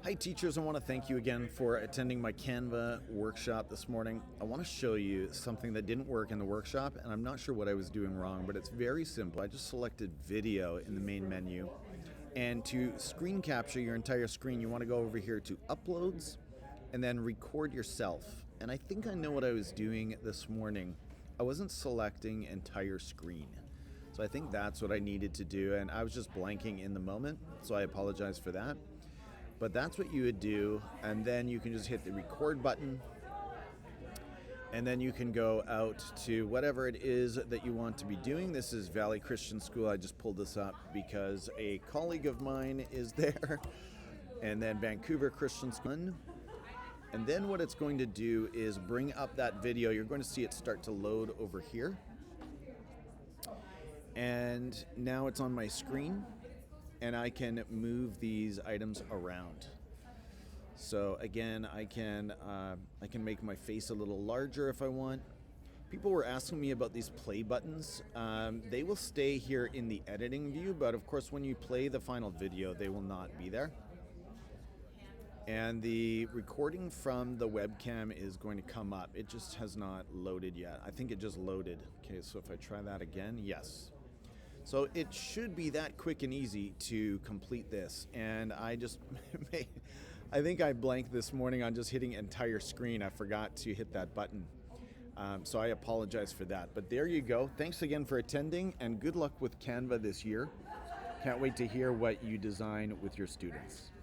Hi teachers, I want to thank you again for attending my Canva workshop this morning. I want to show you something that didn't work in the workshop, and I'm not sure what I was doing wrong, but it's very simple. I just selected video in the main menu, and to screen capture your entire screen, you want to go over here to Uploads, and then Record Yourself. And I think I know what I was doing this morning. I wasn't selecting entire screen. So I think that's what I needed to do, and I was just blanking in the moment, so I apologize for that. But that's what you would do, and then you can just hit the record button, and then you can go out to whatever it is that you want to be doing. This is Valley Christian School. I just pulled this up because a colleague of mine is there, and then Vancouver Christian School. And then what it's going to do is bring up that video. You're going to see it start to load over here. And now it's on my screen, and I can move these items around. So again, I can make my face a little larger if I want. People were asking me about these play buttons. They will stay here in the editing view, but of course when you play the final video, they will not be there. And the recording from the webcam is going to come up. It just has not loaded yet. I think it just loaded. Okay, so if I try that again, yes. So it should be that quick and easy to complete this. And I just I think I blanked this morning on just hitting entire screen. I forgot to hit that button. So I apologize for that. But there you go. Thanks again for attending, and good luck with Canva this year. Can't wait to hear what you design with your students.